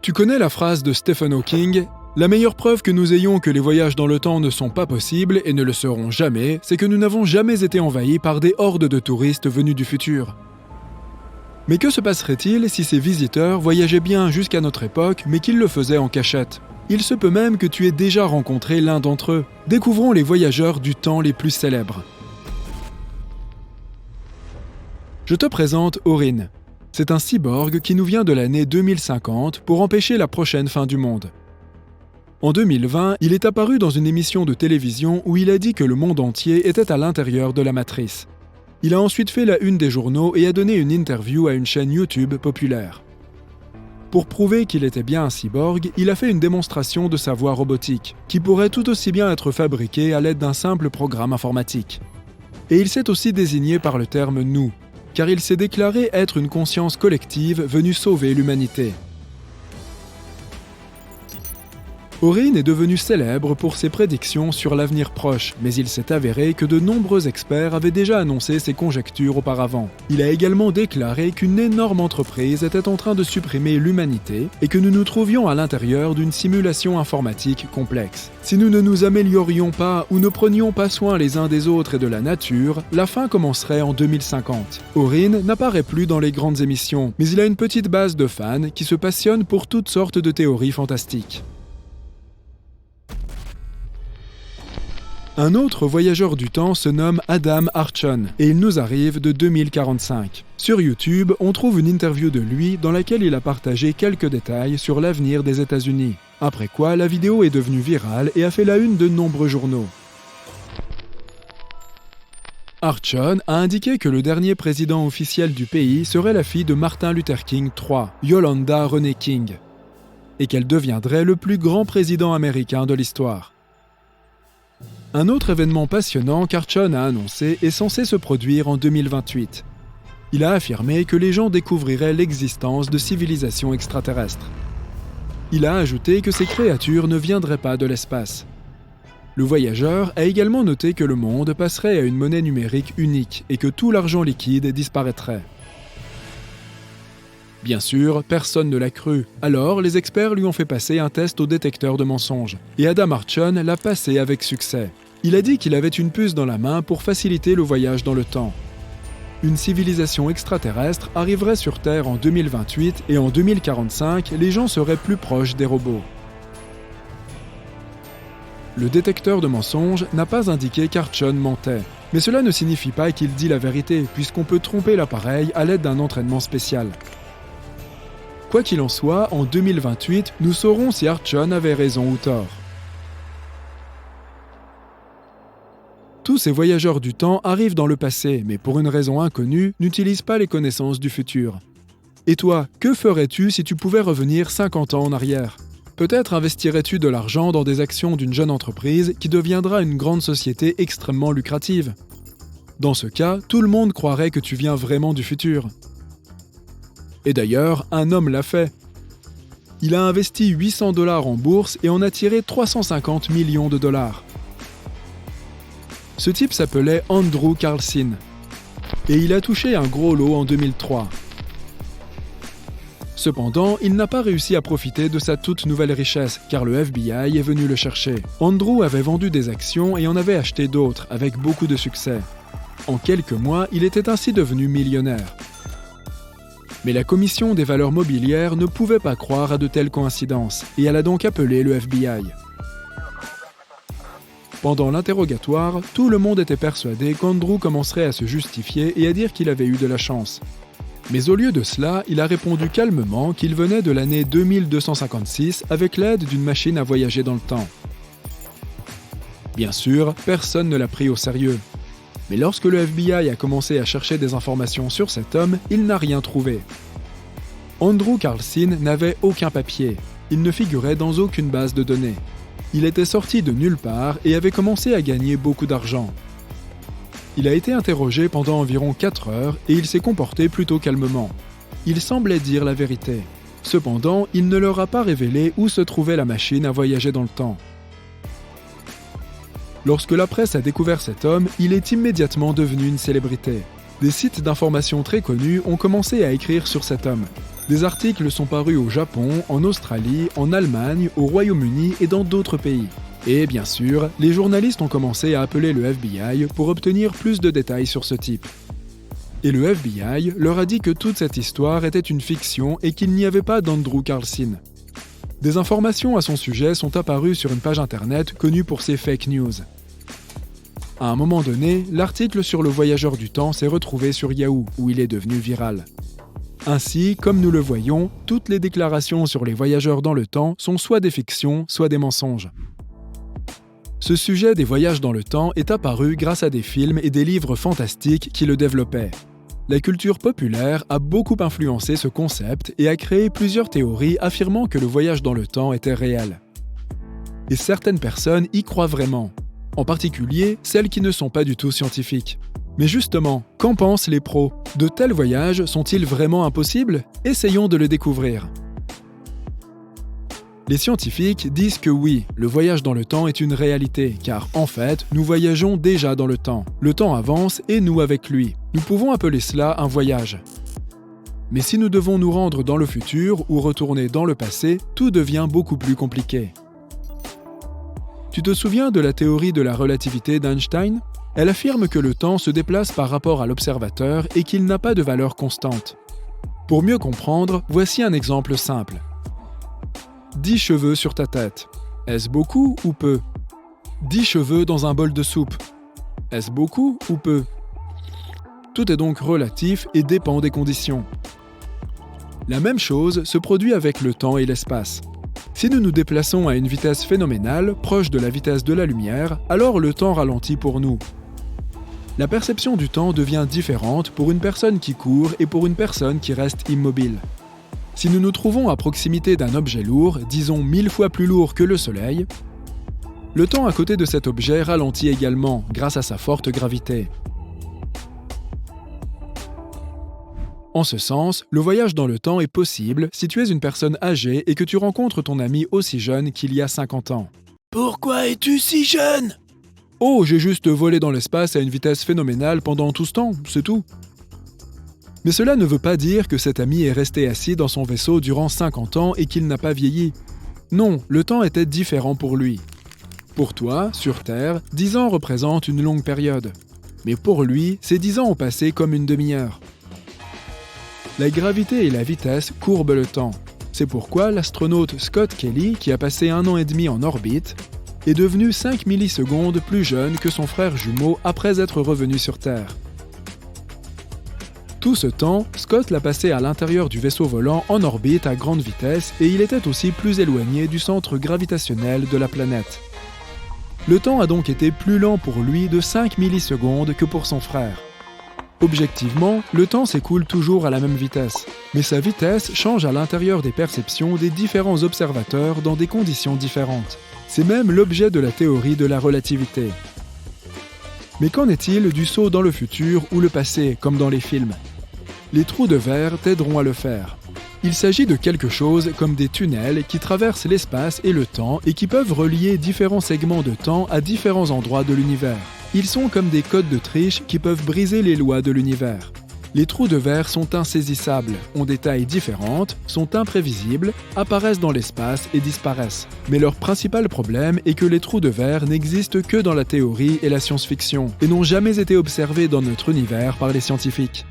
Tu connais la phrase de Stephen Hawking ? La meilleure preuve que nous ayons que les voyages dans le temps ne sont pas possibles et ne le seront jamais, c'est que nous n'avons jamais été envahis par des hordes de touristes venus du futur. Mais que se passerait-il si ces visiteurs voyageaient bien jusqu'à notre époque, mais qu'ils le faisaient en cachette ? Il se peut même que tu aies déjà rencontré l'un d'entre eux. Découvrons les voyageurs du temps les plus célèbres. Je te présente Orin. C'est un cyborg qui nous vient de l'année 2050 pour empêcher la prochaine fin du monde. En 2020, il est apparu dans une émission de télévision où il a dit que le monde entier était à l'intérieur de la matrice. Il a ensuite fait la une des journaux et a donné une interview à une chaîne YouTube populaire. Pour prouver qu'il était bien un cyborg, il a fait une démonstration de sa voix robotique, qui pourrait tout aussi bien être fabriquée à l'aide d'un simple programme informatique. Et il s'est aussi désigné par le terme « nous », car il s'est déclaré être une conscience collective venue sauver l'humanité. Orin est devenu célèbre pour ses prédictions sur l'avenir proche, mais il s'est avéré que de nombreux experts avaient déjà annoncé ses conjectures auparavant. Il a également déclaré qu'une énorme entreprise était en train de supprimer l'humanité et que nous nous trouvions à l'intérieur d'une simulation informatique complexe. Si nous ne nous améliorions pas ou ne prenions pas soin les uns des autres et de la nature, la fin commencerait en 2050. Orin n'apparaît plus dans les grandes émissions, mais il a une petite base de fans qui se passionnent pour toutes sortes de théories fantastiques. Un autre voyageur du temps se nomme Adam Archon et il nous arrive de 2045. Sur YouTube, on trouve une interview de lui dans laquelle il a partagé quelques détails sur l'avenir des États-Unis. Après quoi, la vidéo est devenue virale et a fait la une de nombreux journaux. Archon a indiqué que le dernier président officiel du pays serait la fille de Martin Luther King III, Yolanda Renee King, et qu'elle deviendrait le plus grand président américain de l'histoire. Un autre événement passionnant qu'Archon a annoncé est censé se produire en 2028. Il a affirmé que les gens découvriraient l'existence de civilisations extraterrestres. Il a ajouté que ces créatures ne viendraient pas de l'espace. Le voyageur a également noté que le monde passerait à une monnaie numérique unique et que tout l'argent liquide disparaîtrait. Bien sûr, personne ne l'a cru. Alors, les experts lui ont fait passer un test au détecteur de mensonges. Et Adam Archon l'a passé avec succès. Il a dit qu'il avait une puce dans la main pour faciliter le voyage dans le temps. Une civilisation extraterrestre arriverait sur Terre en 2028 et en 2045, les gens seraient plus proches des robots. Le détecteur de mensonges n'a pas indiqué qu'Archon mentait. Mais cela ne signifie pas qu'il dit la vérité, puisqu'on peut tromper l'appareil à l'aide d'un entraînement spécial. Quoi qu'il en soit, en 2028, nous saurons si Archon avait raison ou tort. Tous ces voyageurs du temps arrivent dans le passé, mais pour une raison inconnue, n'utilisent pas les connaissances du futur. Et toi, que ferais-tu si tu pouvais revenir 50 ans en arrière ? Peut-être investirais-tu de l'argent dans des actions d'une jeune entreprise qui deviendra une grande société extrêmement lucrative. Dans ce cas, tout le monde croirait que tu viens vraiment du futur. Et d'ailleurs, un homme l'a fait. Il a investi $800 en bourse et en a tiré 350 millions de dollars. Ce type s'appelait Andrew Carlson et il a touché un gros lot en 2003. Cependant, il n'a pas réussi à profiter de sa toute nouvelle richesse car le FBI est venu le chercher. Andrew avait vendu des actions et en avait acheté d'autres avec beaucoup de succès. En quelques mois, il était ainsi devenu millionnaire. Mais la Commission des valeurs mobilières ne pouvait pas croire à de telles coïncidences, et elle a donc appelé le FBI. Pendant l'interrogatoire, tout le monde était persuadé qu'Andrew commencerait à se justifier et à dire qu'il avait eu de la chance. Mais au lieu de cela, il a répondu calmement qu'il venait de l'année 2256 avec l'aide d'une machine à voyager dans le temps. Bien sûr, personne ne l'a pris au sérieux. Mais lorsque le FBI a commencé à chercher des informations sur cet homme, il n'a rien trouvé. Andrew Carlson n'avait aucun papier. Il ne figurait dans aucune base de données. Il était sorti de nulle part et avait commencé à gagner beaucoup d'argent. Il a été interrogé pendant environ 4 heures et il s'est comporté plutôt calmement. Il semblait dire la vérité. Cependant, il ne leur a pas révélé où se trouvait la machine à voyager dans le temps. Lorsque la presse a découvert cet homme, il est immédiatement devenu une célébrité. Des sites d'information très connus ont commencé à écrire sur cet homme. Des articles sont parus au Japon, en Australie, en Allemagne, au Royaume-Uni et dans d'autres pays. Et bien sûr, les journalistes ont commencé à appeler le FBI pour obtenir plus de détails sur ce type. Et le FBI leur a dit que toute cette histoire était une fiction et qu'il n'y avait pas d'Andrew Carlson. Des informations à son sujet sont apparues sur une page internet connue pour ses fake news. À un moment donné, l'article sur le voyageur du temps s'est retrouvé sur Yahoo, où il est devenu viral. Ainsi, comme nous le voyons, toutes les déclarations sur les voyageurs dans le temps sont soit des fictions, soit des mensonges. Ce sujet des voyages dans le temps est apparu grâce à des films et des livres fantastiques qui le développaient. La culture populaire a beaucoup influencé ce concept et a créé plusieurs théories affirmant que le voyage dans le temps était réel. Et certaines personnes y croient vraiment, en particulier celles qui ne sont pas du tout scientifiques. Mais justement, qu'en pensent les pros? De tels voyages sont-ils vraiment impossibles? Essayons de le découvrir. Les scientifiques disent que oui, le voyage dans le temps est une réalité, car en fait, nous voyageons déjà dans le temps. Le temps avance et nous avec lui. Nous pouvons appeler cela un voyage. Mais si nous devons nous rendre dans le futur ou retourner dans le passé, tout devient beaucoup plus compliqué. Tu te souviens de la théorie de la relativité d'Einstein? Elle affirme que le temps se déplace par rapport à l'observateur et qu'il n'a pas de valeur constante. Pour mieux comprendre, voici un exemple simple. 10 cheveux sur ta tête. Est-ce beaucoup ou peu? 10 cheveux dans un bol de soupe. Est-ce beaucoup ou peu? Tout est donc relatif et dépend des conditions. La même chose se produit avec le temps et l'espace. Si nous nous déplaçons à une vitesse phénoménale, proche de la vitesse de la lumière, alors le temps ralentit pour nous. La perception du temps devient différente pour une personne qui court et pour une personne qui reste immobile. Si nous nous trouvons à proximité d'un objet lourd, disons 1000 fois plus lourd que le Soleil, le temps à côté de cet objet ralentit également grâce à sa forte gravité. En ce sens, le voyage dans le temps est possible si tu es une personne âgée et que tu rencontres ton ami aussi jeune qu'il y a 50 ans. Pourquoi es-tu si jeune? Oh, j'ai juste volé dans l'espace à une vitesse phénoménale pendant tout ce temps, c'est tout. Mais cela ne veut pas dire que cet ami est resté assis dans son vaisseau durant 50 ans et qu'il n'a pas vieilli. Non, le temps était différent pour lui. Pour toi, sur Terre, 10 ans représentent une longue période. Mais pour lui, ces 10 ans ont passé comme une demi-heure. La gravité et la vitesse courbent le temps. C'est pourquoi l'astronaute Scott Kelly, qui a passé 1 an et demi en orbite, est devenu 5 millisecondes plus jeune que son frère jumeau après être revenu sur Terre. Tout ce temps, Scott l'a passé à l'intérieur du vaisseau volant en orbite à grande vitesse et il était aussi plus éloigné du centre gravitationnel de la planète. Le temps a donc été plus lent pour lui de 5 millisecondes que pour son frère. Objectivement, le temps s'écoule toujours à la même vitesse, mais sa vitesse change à l'intérieur des perceptions des différents observateurs dans des conditions différentes. C'est même l'objet de la théorie de la relativité. Mais qu'en est-il du saut dans le futur ou le passé, comme dans les films? Les trous de verre t'aideront à le faire. Il s'agit de quelque chose comme des tunnels qui traversent l'espace et le temps et qui peuvent relier différents segments de temps à différents endroits de l'univers. Ils sont comme des codes de triche qui peuvent briser les lois de l'univers. Les trous de verre sont insaisissables, ont des tailles différentes, sont imprévisibles, apparaissent dans l'espace et disparaissent. Mais leur principal problème est que les trous de verre n'existent que dans la théorie et la science-fiction, et n'ont jamais été observés dans notre univers par les scientifiques.